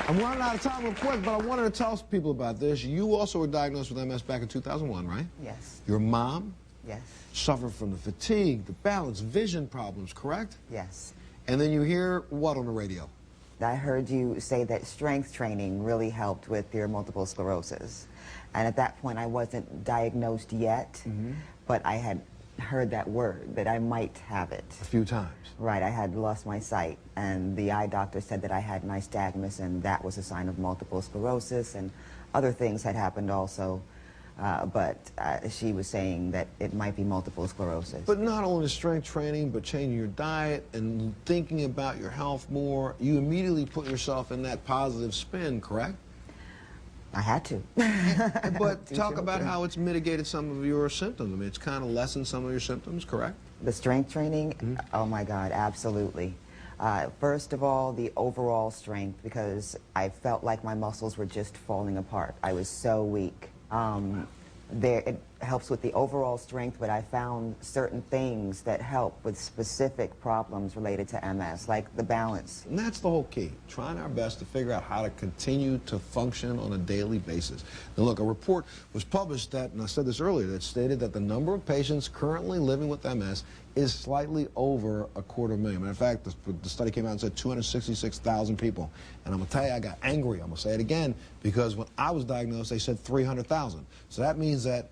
I'm running out of time real quick, but I wanted to tell people about this. You also were diagnosed with MS back in 2001, right? Yes. Your mom? Yes. Suffered from the fatigue, the balance, vision problems, correct? Yes. And then you hear what on the radio? I heard you say that strength training really helped with your multiple sclerosis. And at that point, I wasn't diagnosed yet, but I had heard that word, that I might have it. A few times. Right, I had lost my sight, and the eye doctor said that I had nystagmus, and that was a sign of multiple sclerosis, and other things had happened also. But she was saying that it might be multiple sclerosis. But not only strength training, but changing your diet and thinking about your health more, you immediately put yourself in that positive spin, correct? I had to. But talk about how it's mitigated some of your symptoms. I mean, it's kind of lessened some of your symptoms, correct? The strength training? Oh my God, absolutely. First of all, the overall strength, because I felt like my muscles were just falling apart. I was so weak. It helps with the overall strength, but I found certain things that help with specific problems related to MS, like the balance. And that's the whole key, trying our best to figure out how to continue to function on a daily basis. Now look, a report was published that, and I said this earlier, that stated that the number of patients currently living with MS is slightly over 250,000. Matter of fact, the study came out and said 266,000 people. And I'm going to tell you, I got angry. I'm going to say it again, because when I was diagnosed, they said 300,000. So that means that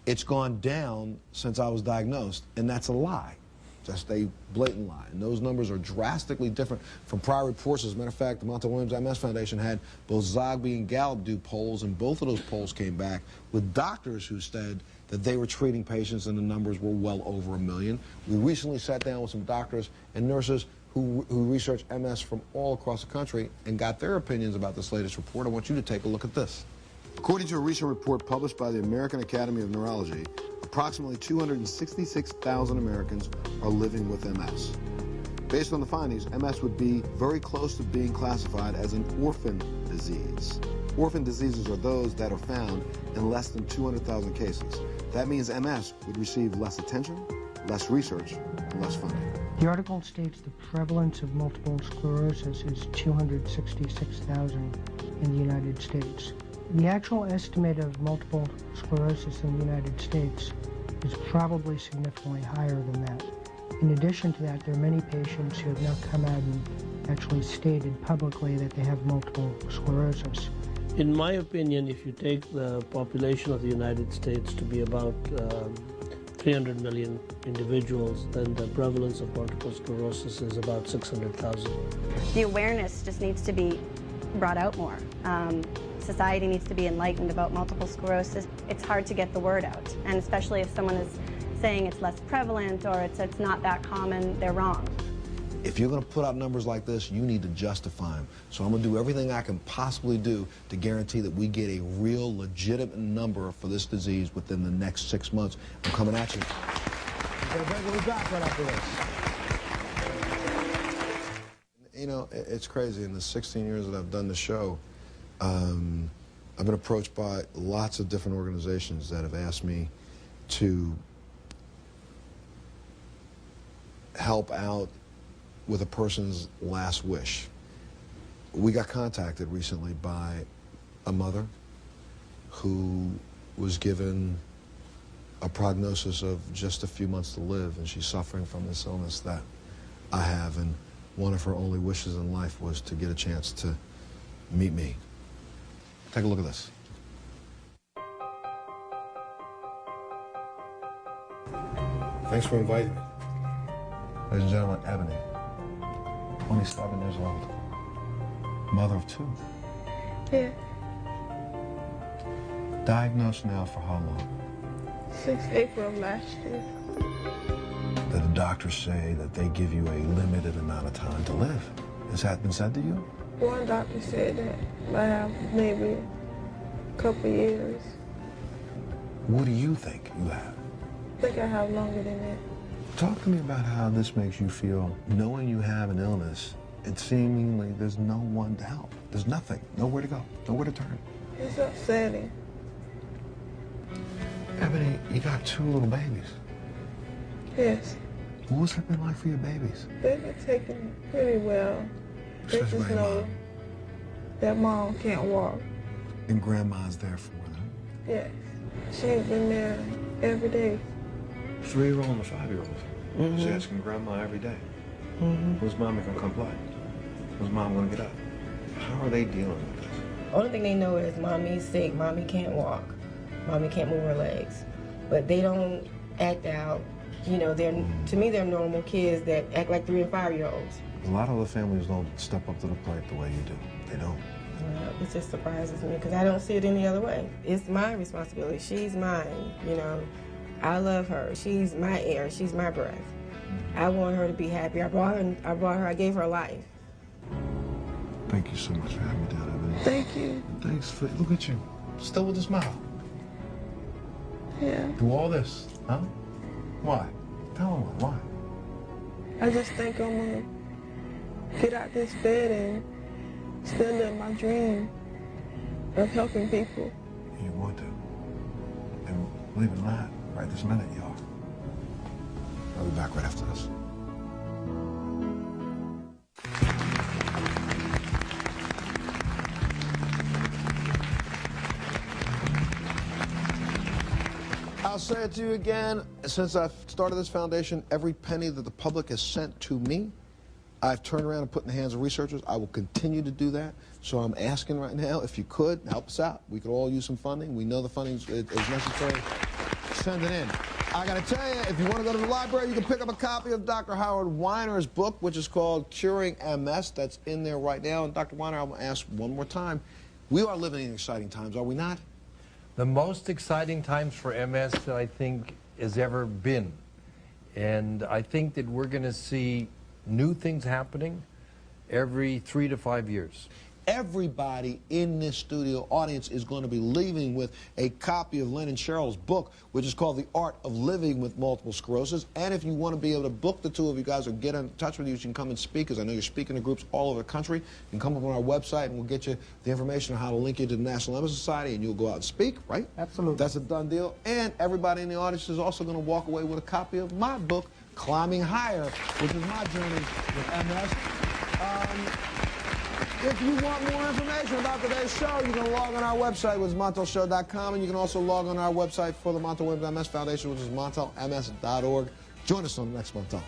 it's gone down since I was diagnosed, and that's a lie. Just a blatant lie. And those numbers are drastically different from prior reports. As a matter of fact, the Montel MS Foundation had both Zogby and Gallup do polls, and both of those polls came back with doctors who said that they were treating patients and the numbers were well over 1 million. We recently sat down with some doctors and nurses who research MS from all across the country and got their opinions about this latest report. I want you to take a look at this. According to a recent report published by the American Academy of Neurology, approximately 266,000 Americans are living with MS. Based on the findings, MS would be very close to being classified as an orphan disease. Orphan diseases are those that are found in less than 200,000 cases. That means MS would receive less attention, less research, and less funding. The article states the prevalence of multiple sclerosis is 266,000 in the United States. The actual estimate of multiple sclerosis in the United States is probably significantly higher than that. In addition to that, there are many patients who have now come out and actually stated publicly that they have multiple sclerosis. In my opinion, if you take the population of the United States to be about 300 million individuals, then the prevalence of multiple sclerosis is about 600,000. The awareness just needs to be brought out more. Society needs to be enlightened about multiple sclerosis. It's hard to get the word out, and especially if someone is saying it's less prevalent or it's not that common, they're wrong. If you're going to put out numbers like this, you need to justify them. So I'm going to do everything I can possibly do to guarantee that we get a real, legitimate number for this disease within the next 6 months. I'm coming at you. We'll be back right after this. You know, it's crazy. In the 16 years that I've done the show, I've been approached by lots of different organizations that have asked me to help out with a person's last wish. We got contacted recently by a mother who was given a prognosis of just a few months to live, and she's suffering from this illness that I have, and one of her only wishes in life was to get a chance to meet me. Take a look at this. Thanks for inviting me. Ladies and gentlemen, Ebony, 27 years old, mother of 2. Yeah. Diagnosed now for how long? Since April of last year. Did the doctors say that they give you a limited amount of time to live? Has that been said to you? One doctor said that I have maybe a couple years. What do you think you have? I think I have longer than that. Talk to me about how this makes you feel, knowing you have an illness, and seemingly there's no one to help. There's nothing, nowhere to go, nowhere to turn. It's upsetting. Ebony, you got 2 little babies. Yes. What's it been like for your babies? They've been taken pretty well. They Especially just your know mom. that mom can't walk. And grandma's there for them. Yes. She's been there every day. 3-year-old and a 5-year-old. She's asking grandma every day. When's mommy gonna come play? When's mom gonna get up? How are they dealing with this? Only thing they know is mommy's sick, mommy can't walk, mommy can't move her legs. But they don't act out. You know, to me, they're normal kids that act like 3- and 5-year-olds. A lot of the families don't step up to the plate the way you do. They don't. It just surprises me because I don't see it any other way. It's my responsibility. She's mine, you know. I love her. She's my air. She's my breath. I want her to be happy. I gave her life. Thank you so much for having me down, Ebony. Thank you. Thanks for, look at you. Still with a smile. Yeah. Through all this, huh? Why? Tell them why. I just think I'm gonna get out this bed and still live my dream of helping people. You want to. And believe it or not, right this minute you are. I'll be back right after this. I'll say it to you again. Since I've started this foundation, every penny that the public has sent to me, I've turned around and put in the hands of researchers. I will continue to do that. So I'm asking right now, if you could, help us out. We could all use some funding. We know the funding is necessary. Send it in. I got to tell you, if you want to go to the library, you can pick up a copy of Dr. Howard Weiner's book, which is called Curing MS. That's in there right now. And Dr. Weiner, I will ask one more time. We are living in exciting times, are we not? The most exciting times for MS that I think has ever been. And I think that we're going to see new things happening every 3 to 5 years. Everybody in this studio audience is going to be leaving with a copy of Lynn and Cheryl's book, which is called The Art of Living with Multiple Sclerosis. And if you want to be able to book the two of you guys or get in touch with you, you can come and speak, because I know you're speaking to groups all over the country. You can come up on our website and we'll get you the information on how to link you to the National MS Society, and you'll go out and speak, right? Absolutely. That's a done deal. And everybody in the audience is also going to walk away with a copy of my book, Climbing Higher, which is my journey with MS. If you want more information about today's show, you can log on our website, which is montelshow.com, and you can also log on our website for the Montel Williams MS Foundation, which is montelms.org. Join us on the next Montel.